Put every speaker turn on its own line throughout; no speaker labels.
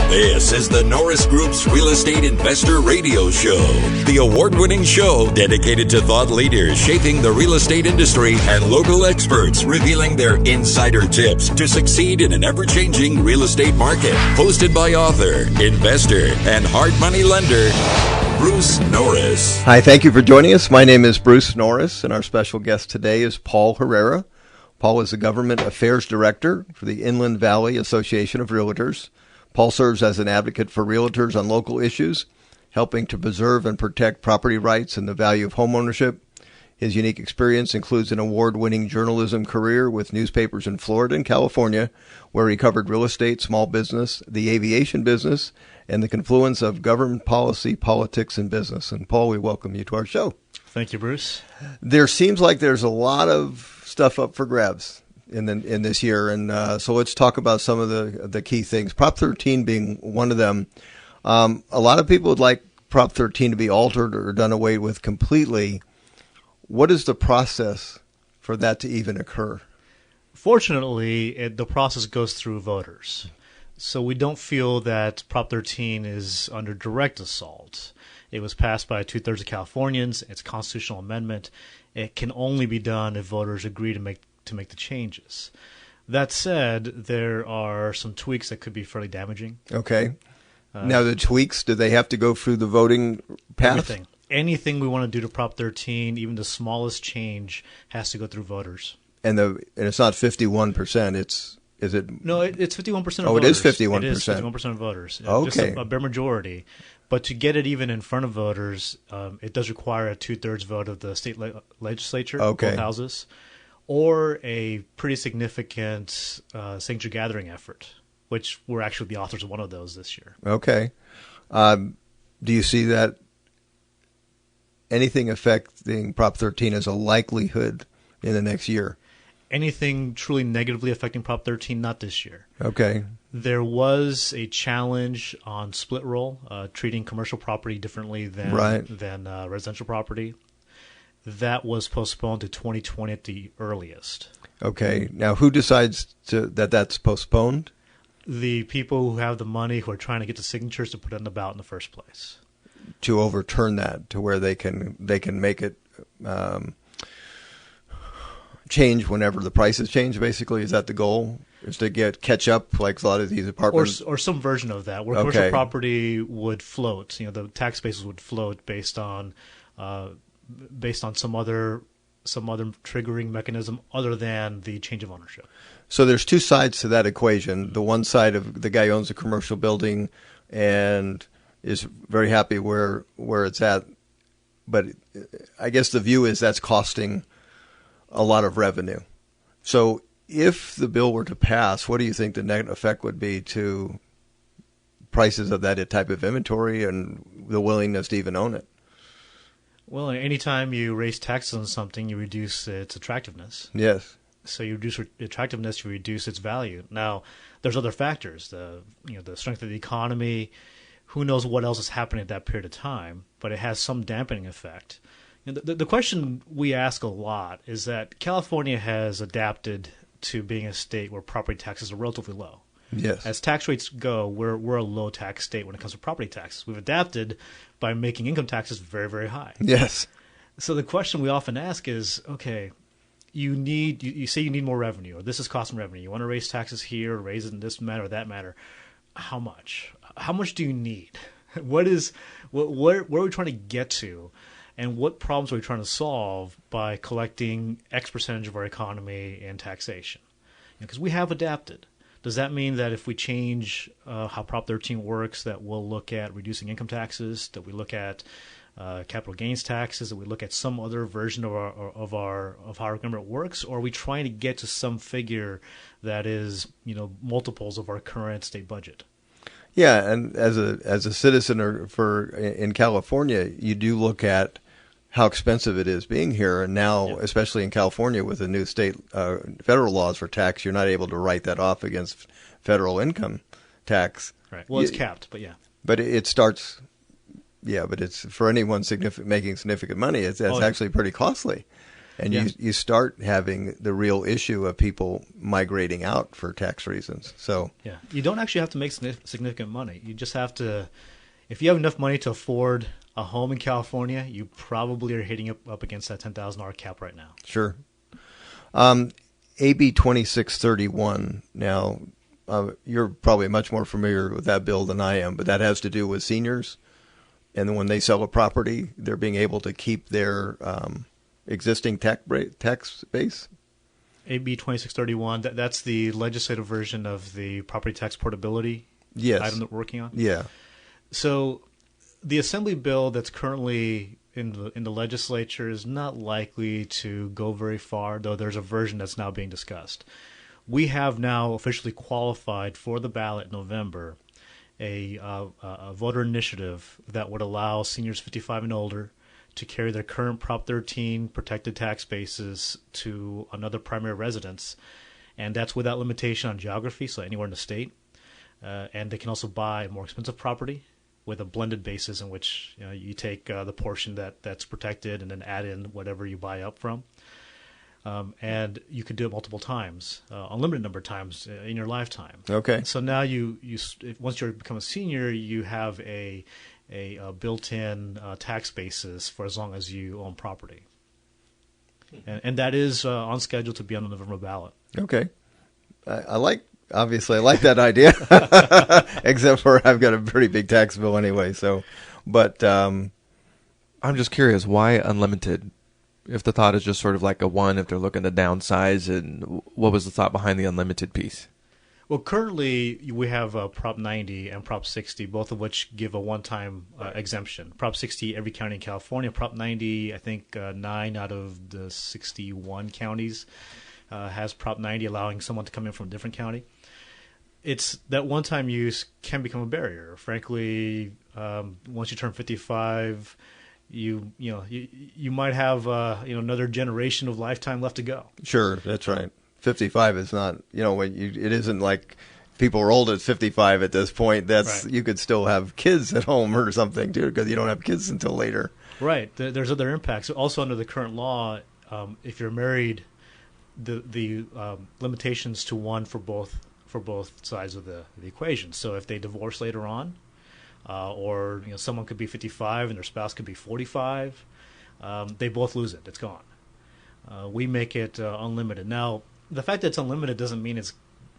This is the Norris Group's Real Estate Investor Radio Show, the award-winning show dedicated to thought leaders shaping the real estate industry and local experts revealing their insider tips to succeed in an ever-changing real estate market. Hosted by author, investor, and hard money lender, Bruce Norris.
Hi, thank you for joining us. My name is Bruce Norris, and our special guest today is Paul Herrera. Paul is the Government Affairs Director for the Inland Valley Association of Realtors. Paul serves as an advocate for realtors on local issues, helping to preserve and protect property rights and the value of homeownership. His unique experience includes an award-winning journalism career with newspapers in Florida and California, where he covered real estate, small business, the aviation business, and the confluence of government policy, politics, and business. And Paul, we welcome you to our show.
Thank you, Bruce.
There seems like there's a lot of stuff up for grabs in this year, and so let's talk about some of the key things. Prop 13 being one of them. A lot of people would like Prop 13 to be altered or done away with completely. What is the process for that to even occur?
Fortunately, the process goes through voters. So we don't feel that Prop 13 is under direct assault. It was passed by 2/3 of Californians. It's a constitutional amendment. It can only be done if voters agree to make the changes. That said, there are some tweaks that could be fairly damaging.
Okay. Now the tweaks, do they have to go through the voting path?
Anything we want to do to Prop 13, even the smallest change, has to go through voters.
And it's not 51%. Is it?
No, it's 51% of
voters. Oh, it is 51%.
It is 51% of voters.
Okay.
Just a bare majority. But to get it even in front of voters, it does require a 2/3 vote of the state legislature, both houses, or a pretty significant signature gathering effort, which we're actually the authors of one of those this year.
Okay. Do you see that anything affecting Prop 13 as a likelihood in the next year?
Anything truly negatively affecting Prop 13, not this year.
Okay.
There was a challenge on split roll, treating commercial property differently than residential property. That was postponed to 2020 at the earliest.
Okay. Now, who decides that's postponed?
The people who have the money, who are trying to get the signatures to put it on the ballot in the first place.
To overturn that, to where they can make it change whenever the prices change. Basically, is that the goal? Is to catch up like a lot of these apartments,
or some version of that, where commercial property would float. The tax bases would float based on some other triggering mechanism other than the change of ownership.
So there's two sides to that equation. The one side of the guy owns a commercial building and is very happy where it's at, but I guess the view is that's costing a lot of revenue. So if the bill were to pass, what do you think the net effect would be to prices of that type of inventory and the willingness to even own it?
Well, anytime you raise taxes on something, you reduce its attractiveness.
Yes.
So you reduce attractiveness, you reduce its value. Now, there's other factors, the strength of the economy. Who knows what else is happening at that period of time, but it has some dampening effect. The question we ask a lot is that California has adapted to being a state where property taxes are relatively low.
Yes. As
tax rates go, we're a low tax state when it comes to property taxes. We've adapted by making income taxes very, very high.
Yes.
So the question we often ask is, okay, you say you need more revenue, or this is costing revenue. You want to raise taxes here, or raise it in this matter or that matter. How much? How much do you need? Where are we trying to get to? And what problems are we trying to solve by collecting X percentage of our economy in taxation? Because we have adapted. Does that mean that if we change how Prop 13 works, that we'll look at reducing income taxes, that we look at capital gains taxes, that we look at some other version of how our government works, or are we trying to get to some figure that is multiples of our current state budget?
Yeah, and as a citizen in California, you do look at how expensive it is being here, and now, especially in California, with the new state federal laws for tax, you're not able to write that off against federal income tax.
Right. Well, it's capped, but yeah.
But it starts. Yeah, but it's for anyone making significant money. It's actually pretty costly. And
Yeah.
you start having the real issue of people migrating out for tax reasons. So
Yeah, you don't actually have to make significant money. You just have to, if you have enough money to afford a home in California, you probably are hitting up against that $10,000 cap right now.
sure. AB 2631. Now, you're probably much more familiar with that bill than I am, but that has to do with seniors. And when they sell a property, they're being able to keep their existing tax base.
AB 2631, that's the legislative version of the property tax portability
Yes.
item that we're working on.
Yeah.
So the assembly bill that's currently in the legislature is not likely to go very far, though there's a version that's now being discussed. We have now officially qualified for the ballot in November a voter initiative that would allow seniors 55 and older to carry their current Prop 13 protected tax bases to another primary residence, and that's without limitation on geography, so anywhere in the state. And they can also buy more expensive property with a blended basis in which you take the portion that's protected and then add in whatever you buy up from. And you could do it multiple times, unlimited number of times in your lifetime.
Okay.
So now once you become a senior, you have a built-in tax basis for as long as you own property. And that is on schedule to be on the November ballot.
Okay. Obviously, I like that idea, except for I've got a pretty big tax bill anyway. So, but
I'm just curious, why unlimited? If the thought is just sort of like a one, if they're looking to downsize, and what was the thought behind the unlimited piece?
Well, currently we have Prop 90 and Prop 60, both of which give a one-time exemption. Prop 60, every county in California. Prop 90, I think 9 out of the 61 counties has Prop 90, allowing someone to come in from a different county. It's that one-time use can become a barrier. Frankly, once you turn 55, you might have another generation of lifetime left to go.
sure, that's right. 55 is not, it isn't like people are old at 55 at this point. That's
Right.
You could still have kids at home or something too, because you don't have kids until later.
Right. There's other impacts. Also, under the current law, if you're married, the limitations to one for both sides of the equation. So if they divorce later on, or someone could be 55 and their spouse could be 45, they both lose it. It's gone. We make it unlimited. Now, the fact that it's unlimited doesn't mean it's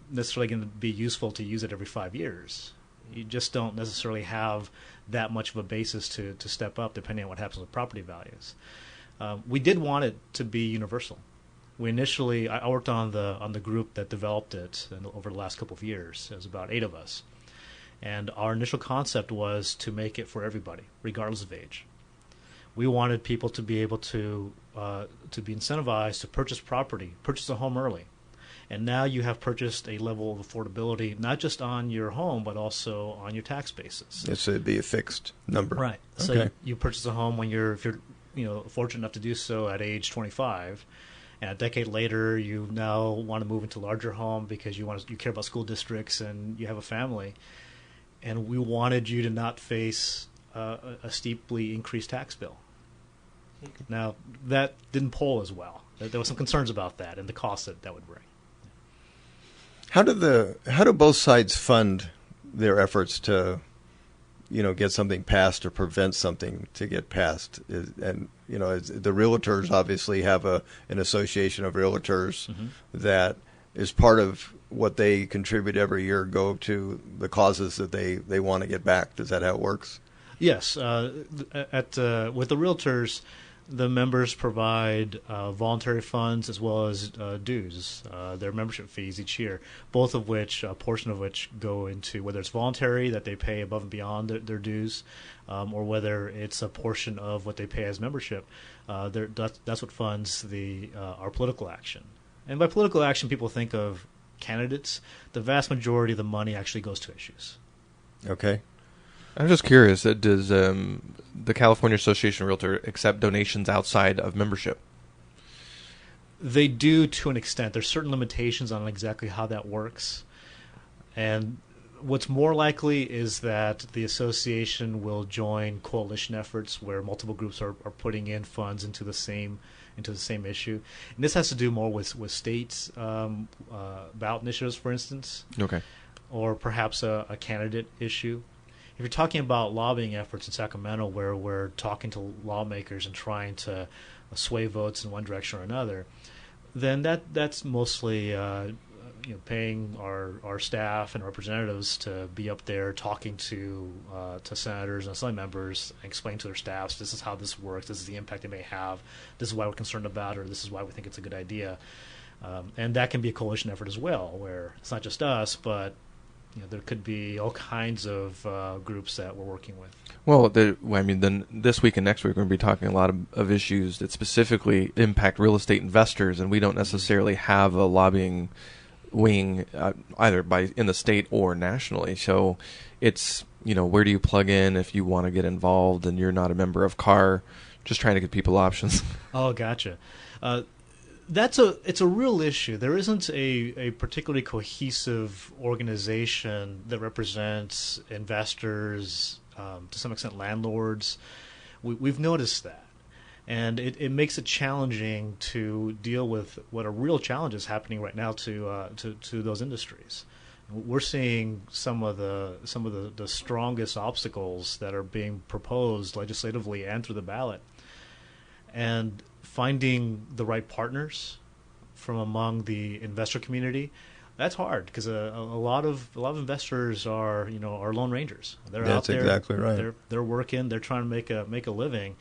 necessarily going to be useful to use it every 5 years. You just don't necessarily have that much of a basis to step up depending on what happens with property values. We did want it to be universal. I worked on the group that developed it over the last couple of years. There was about 8 of us. And our initial concept was to make it for everybody, regardless of age. We wanted people to be able to be incentivized to purchase a home early. And now you have purchased a level of affordability, not just on your home, but also on your tax basis.
It'd be a fixed number.
Right. So
Okay.
you purchase a home if you're fortunate enough to do so at age 25. And a decade later, you now want to move into a larger home because you care about school districts and you have a family. And we wanted you to not face a steeply increased tax bill. Now, that didn't poll as well. There were some concerns about that and the cost that would bring.
How do both sides fund their efforts to, get something passed or prevent something to get passed? The realtors obviously have an association of realtors that is part of what they contribute every year go to the causes that they want to get back. Is that how it works?
Yes. With the realtors, the members provide voluntary funds as well as dues, their membership fees each year, both of which, a portion of which go into whether it's voluntary that they pay above and beyond their dues, or whether it's a portion of what they pay as membership. That's what funds our political action. And by political action, people think of candidates. The vast majority of the money actually goes to issues.
Okay.
I'm just curious, does the California Association of Realtor accept donations outside of membership?
They do to an extent. There's certain limitations on exactly how that works. And What's more likely is that the association will join coalition efforts where multiple groups are putting in funds into the same issue. And this has to do more with states ballot initiatives, for instance,
Okay.
or perhaps a candidate issue. If you're talking about lobbying efforts in Sacramento where we're talking to lawmakers and trying to sway votes in one direction or another, then that's mostly paying our staff and representatives to be up there talking to senators and assembly members and explain to their staffs, this is how this works, this is the impact it may have, this is why we're concerned about it, or this is why we think it's a good idea. And that can be a coalition effort as well, where it's not just us, but there could be all kinds of groups that we're working with.
Well, then this week and next week we're going to be talking a lot of issues that specifically impact real estate investors, and we don't necessarily have a lobbying wing either in the state or nationally. So it's, where do you plug in if you want to get involved and you're not a member of CAR? Just trying to give people options.
Oh, gotcha. It's a real issue. There isn't a particularly cohesive organization that represents investors, to some extent landlords. We've noticed that. And it makes it challenging to deal with what are real challenges happening right now to those industries. We're seeing some of the strongest obstacles that are being proposed legislatively and through the ballot, and finding the right partners from among the investor community. That's hard because a lot of investors are lone rangers. They're out there. That's
exactly right.
They're working. They're trying to make a living.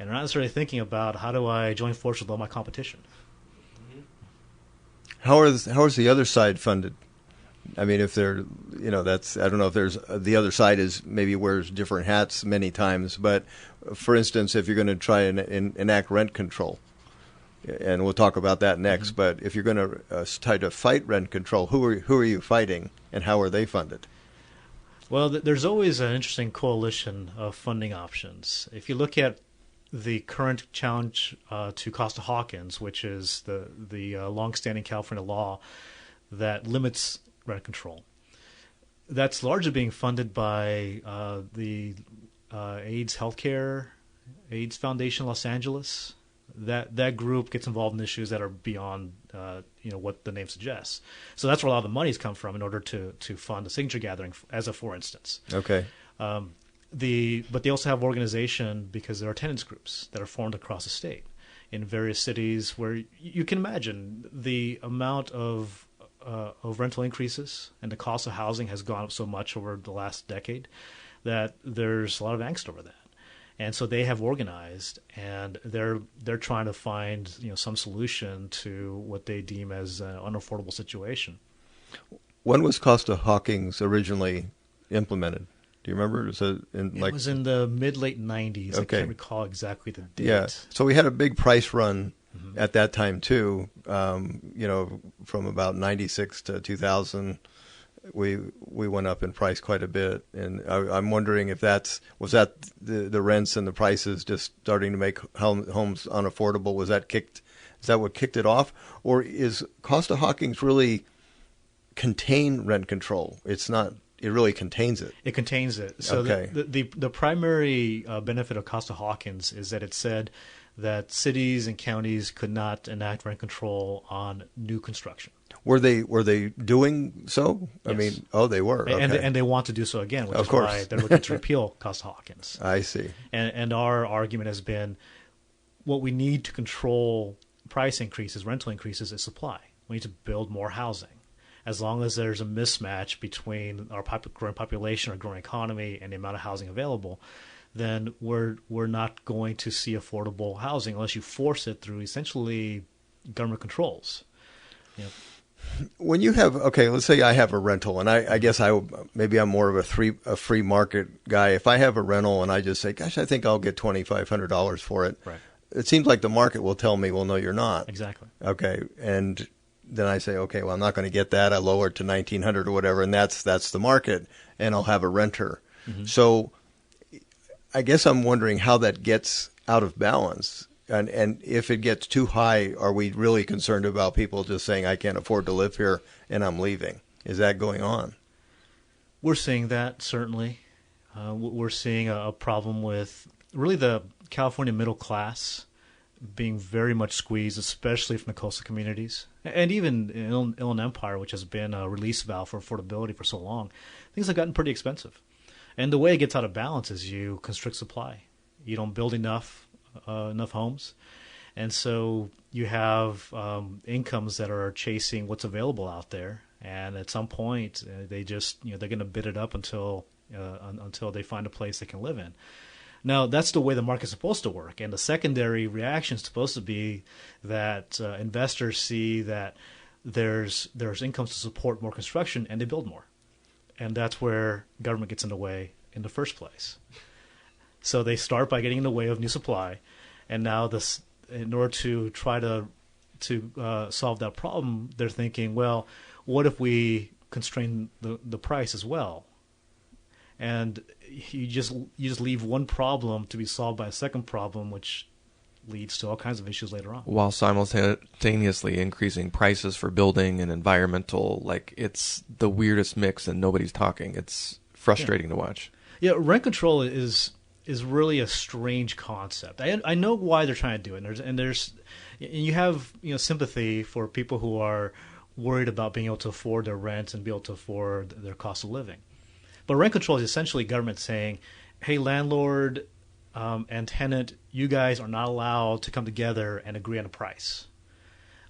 And they're not necessarily thinking about how do I join forces with all my competition.
How is the other side funded? I mean, if they're, I don't know if there's the other side is maybe wears different hats many times. But for instance, if you're going to try and enact rent control, and we'll talk about that next. But if you're going to try to fight rent control, who are you fighting, and how are they funded?
Well, there's always an interesting coalition of funding options. If you look at the current challenge to Costa Hawkins, which is the longstanding California law that limits rent control, that's largely being funded by the AIDS Foundation Los Angeles. That group gets involved in issues that are beyond what the name suggests. So that's where a lot of the money's come from in order to fund the signature gathering, as a for instance.
Okay.
But they also have organization because there are tenants groups that are formed across the state in various cities where you can imagine the amount of rental increases and the cost of housing has gone up so much over the last decade that there's a lot of angst over that. And so they have organized, and they're trying to find some solution to what they deem as an unaffordable situation.
When was Costa Hawkins originally implemented? Do you remember?
It was in the mid-late 90s. Okay. I can't recall exactly the date.
Yeah. So we had a big price run at that time too. From about 96 to 2000, we went up in price quite a bit. And I'm wondering if was that the rents and the prices just starting to make homes unaffordable? Is that what kicked it off? Or is Costa Hawkins really contain rent control? It's not. It really contains it.
It contains it. So
okay.
The primary benefit of Costa Hawkins is that it said that cities and counties could not enact rent control on new construction.
Were they doing so?
Yes.
I mean, they were. Okay.
And they want to do so again, which
of
is
course.
why they're looking to repeal Costa Hawkins.
I see.
And our argument has been what we need to control price increases, rental increases, is supply. We need to build more housing. As long as there's a mismatch between our growing population, our growing economy, and the amount of housing available, then we're not going to see affordable housing unless you force it through essentially government controls.
When you have, let's say I have a rental, and I guess maybe I'm more of a free market guy. If I have a rental and I just say, gosh, I think I'll get $2,500 for it,
right.
It seems like the market will tell me, well, no, you're not.
Exactly.
Okay, and then I say, okay, well, I'm not going to get that. I lower it to $1,900 or whatever, and that's the market, and I'll have a renter. Mm-hmm. So I guess I'm wondering how that gets out of balance. And if it gets too high, are we really concerned about people just saying, I can't afford to live here and I'm leaving? Is that going on?
We're seeing that, certainly. We're seeing a problem with really the California middle class being very much squeezed, especially from the coastal communities. And even in Inland Empire, which has been a release valve for affordability for so long, things have gotten pretty expensive. And the way it gets out of balance is you constrict supply. You don't build enough homes. And so you have incomes that are chasing what's available out there. And at some point, they just, they're going to bid it up until they find a place they can live in. Now, that's the way the market's supposed to work. And the secondary reaction is supposed to be that investors see that there's incomes to support more construction, and they build more. And that's where government gets in the way in the first place. So they start by getting in the way of new supply. And now in order to try to solve that problem, they're thinking, well, what if we constrain the price as well? And you just leave one problem to be solved by a second problem, which leads to all kinds of issues later on.
While simultaneously increasing prices for building and environmental, it's the weirdest mix and nobody's talking. It's frustrating to watch.
Yeah, rent control is really a strange concept. I know why they're trying to do it, and you have sympathy for people who are worried about being able to afford their rent and be able to afford their cost of living. But rent control is essentially government saying, hey, landlord and tenant, you guys are not allowed to come together and agree on a price.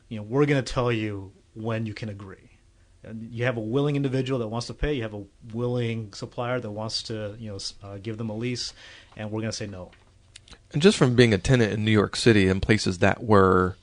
We're going to tell you when you can agree. And you have a willing individual that wants to pay. You have a willing supplier that wants to give them a lease, and we're going to say no.
And just from being a tenant in New York City and places that were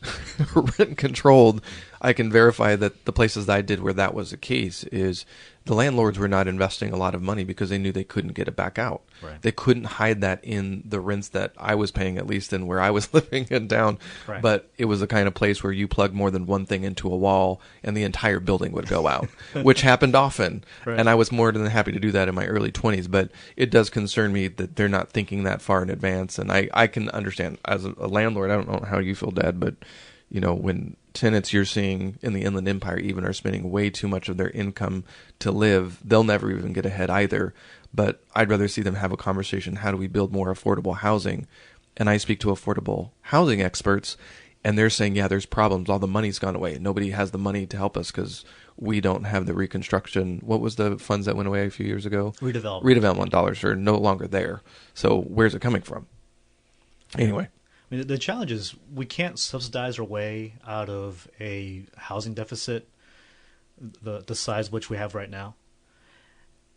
rent controlled, I can verify that the places that I did where that was the case is the landlords were not investing a lot of money because they knew they couldn't get it back out.
Right.
They couldn't hide that in the rents that I was paying, at least in where I was living in town.
Right.
But it was the kind of place where you plug more than one thing into a wall and the entire building would go out, which happened often. Right. And I was more than happy to do that in my early 20s. But it does concern me that they're not thinking that far in advance. And I can understand as a landlord, I don't know how you feel, Dad, but when tenants you're seeing in the Inland Empire even are spending way too much of their income to live, they'll never even get ahead either. But I'd rather see them have a conversation, how do we build more affordable housing? And I speak to affordable housing experts, and they're saying, yeah, there's problems. All the money's gone away. Nobody has the money to help us because we don't have the reconstruction. What was the funds that went away a few years ago? Redevelopment dollars are no longer there. So where's it coming from? Anyway.
I mean, the challenge is we can't subsidize our way out of a housing deficit the size which we have right now.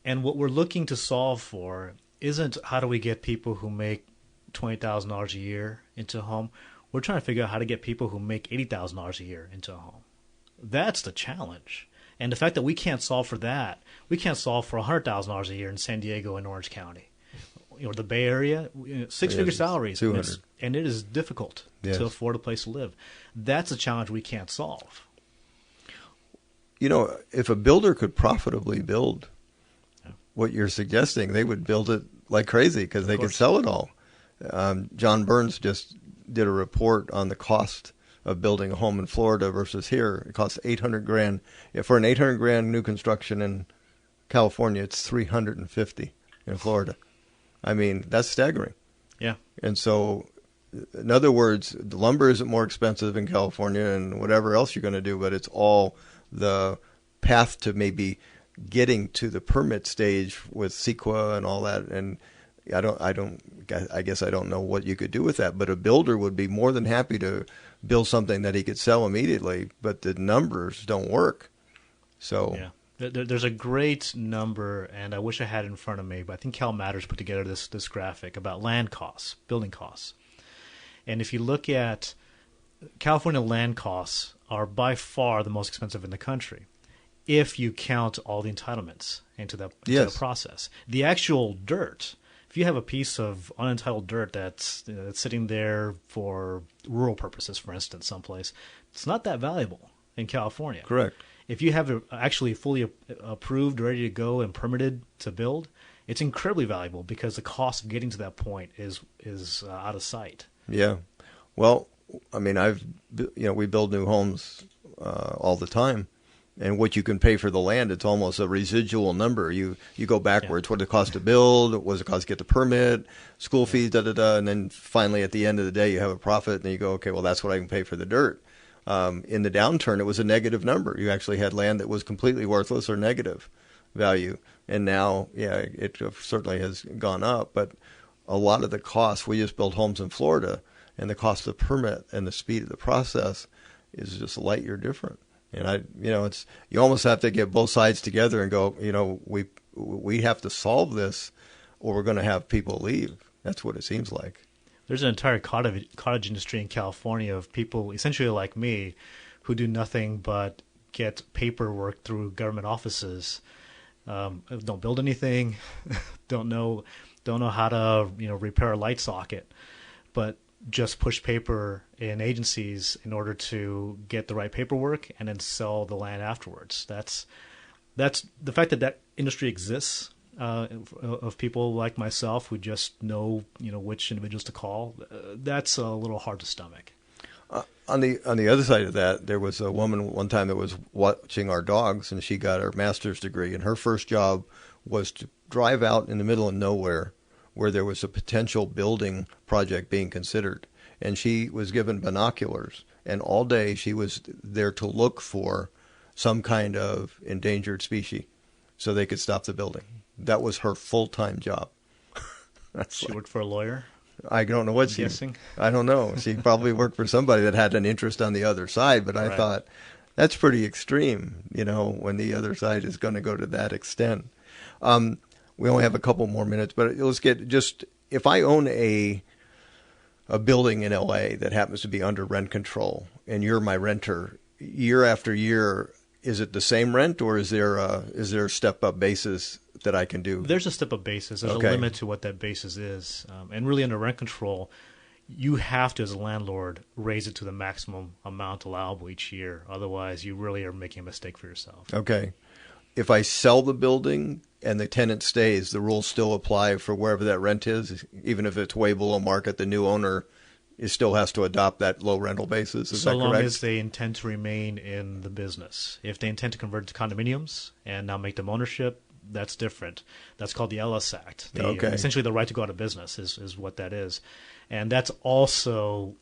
And what we're looking to solve for isn't how do we get people who make $20,000 a year into a home. We're trying to figure out how to get people who make $80,000 a year into a home. That's the challenge. And the fact that we can't solve for that, we can't solve for $100,000 a year in San Diego and Orange County. The Bay Area, six-figure salaries, and it is difficult to afford a place to live. That's a challenge we can't solve.
If a builder could profitably build what you're suggesting, they would build it like crazy because they could sell it all. John Burns just did a report on the cost of building a home in Florida versus here. It costs $800,000. For an $800,000 new construction in California, it's $350,000 in Florida. I mean, that's staggering.
Yeah.
And so, in other words, the lumber isn't more expensive in California and whatever else you're going to do, but it's all the path to maybe getting to the permit stage with CEQA and all that. And I guess I don't know what you could do with that, but a builder would be more than happy to build something that he could sell immediately, but the numbers don't work. So.
Yeah. There's a great number, and I wish I had it in front of me, but I think Cal Matters put together this graphic about land costs, building costs. And if you look at California, land costs are by far the most expensive in the country if you count all the entitlements into the process. The actual dirt, if you have a piece of unentitled dirt that's sitting there for rural purposes, for instance, someplace, it's not that valuable in California.
Correct.
If you have it actually fully approved, ready to go, and permitted to build, it's incredibly valuable because the cost of getting to that point is out of sight.
Yeah. Well, I mean, we build new homes all the time, And what you can pay for the land, it's almost a residual number. You go backwards. What did it cost to build? What does it cost to get the permit? School fees, and then finally at the end of the day you have a profit, and you go, okay, well that's what I can pay for the dirt. In the downturn, it was a negative number. You actually had land that was completely worthless or negative value. And now, it certainly has gone up. But a lot of the costs, we just built homes in Florida, and the cost of the permit and the speed of the process is just light year different. And it's, you almost have to get both sides together and go, we have to solve this, or we're going to have people leave. That's what it seems like.
There's an entire cottage industry in California of people essentially like me who do nothing but get paperwork through government offices. Don't build anything, don't know how to repair a light socket, but just push paper in agencies in order to get the right paperwork and then sell the land afterwards. That's the fact that industry exists, of people like myself who just know which individuals to call. That's a little hard to stomach.
On the other side of that, there was a woman one time that was watching our dogs, and she got her master's degree, and her first job was to drive out in the middle of nowhere where there was a potential building project being considered. And she was given binoculars, and all day she was there to look for some kind of endangered species so they could stop the building. That was her full-time job.
She worked for a lawyer?
I don't know what I don't know. She probably worked for somebody that had an interest on the other side, but I thought that's pretty extreme, when the other side is going to go to that extent. We only have a couple more minutes, but let's get if I own a building in LA that happens to be under rent control, and you're my renter, year after year, is it the same rent, or is there a step-up basis that I can do?
There's a step-up basis. There's a limit to what that basis is. And really under rent control, you have to, as a landlord, raise it to the maximum amount allowable each year. Otherwise, you really are making a mistake for yourself.
Okay. If I sell the building and the tenant stays, the rules still apply for wherever that rent is, even if it's way below market. The new owner still has to adopt that low rental basis. Is that correct? So long
as they intend to remain in the business. If they intend to convert to condominiums and now make them ownership, that's different. That's called the Ellis Act. Essentially, the right to go out of business is what that is, and that's also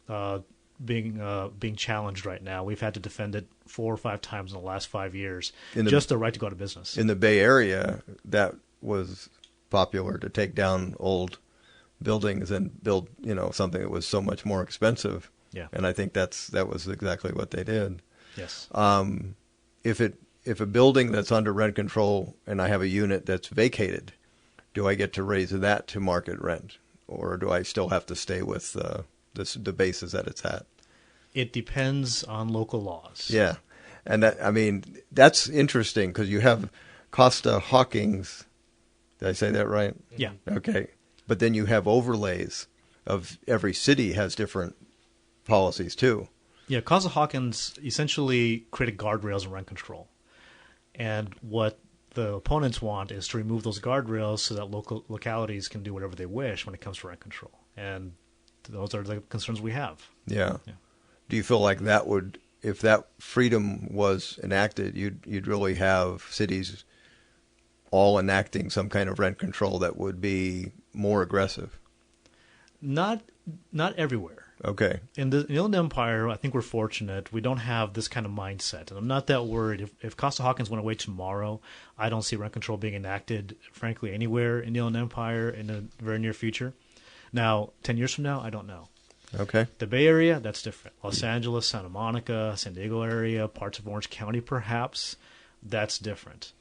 being challenged right now. We've had to defend it 4 or 5 times in the last 5 years. Just the right to go out of business. In
the Bay Area, that was popular, to take down old buildings and build something that was so much more expensive.
Yeah,
and I think that was exactly what they did.
Yes.
If a building that's under rent control and I have a unit that's vacated, do I get to raise that to market rent, or do I still have to stay with the basis that it's at?
It depends on local laws.
Yeah, and that's interesting because you have Costa Hawkins. Did I say that right?
Yeah.
Okay, but then you have overlays of every city has different policies too.
Yeah, Costa Hawkins essentially created guardrails in rent control. And what the opponents want is to remove those guardrails so that local localities can do whatever they wish when it comes to rent control. And those are the concerns we have.
Yeah. Do you feel like that would, if that freedom was enacted, you'd really have cities all enacting some kind of rent control that would be more aggressive?
Not everywhere.
Okay.
In the Inland Empire, I think we're fortunate. We don't have this kind of mindset. And I'm not that worried. If Costa Hawkins went away tomorrow, I don't see rent control being enacted, frankly, anywhere in the Inland Empire in the very near future. Now, 10 years from now, I don't know.
Okay.
The Bay Area, that's different. Los Angeles, Santa Monica, San Diego area, parts of Orange County perhaps, that's different.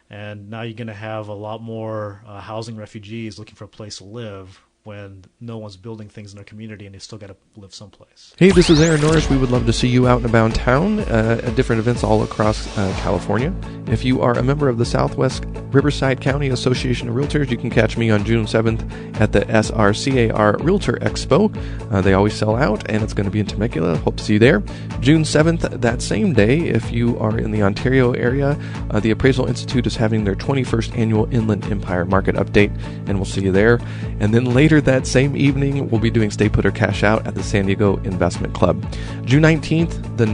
And now you're going to have a lot more housing refugees looking for a place to live when no one's building things in their community and they still got to live someplace.
Hey, this is Aaron Norris. We would love to see you out and about town at different events all across California. If you are a member of the Southwest Riverside County Association of Realtors, you can catch me on June 7th at the SRCAR Realtor Expo. They always sell out, and it's going to be in Temecula. Hope to see you there. June 7th, that same day, if you are in the Ontario area, the Appraisal Institute is having their 21st Annual Inland Empire Market Update, and we'll see you there. And then later later that same evening, we'll be doing Stay Put or Cash Out at the San Diego Investment Club. June 19th, the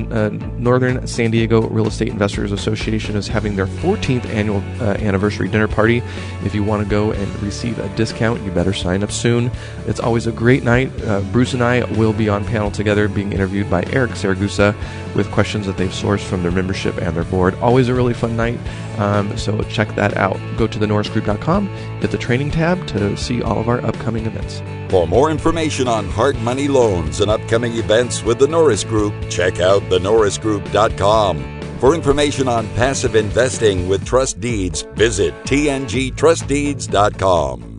Northern San Diego Real Estate Investors Association is having their 14th annual anniversary dinner party. If you want to go and receive a discount, you better sign up soon. It's always a great night. Bruce and I will be on panel together being interviewed by Eric Saragusa with questions that they've sourced from their membership and their board. Always a really fun night, so check that out. Go to thenorrisgroup.com, hit the training tab to see all of our upcoming events.
For more information on hard money loans and upcoming events with the Norris Group, check out thenorrisgroup.com. For information on passive investing with trust deeds, visit tngtrustdeeds.com.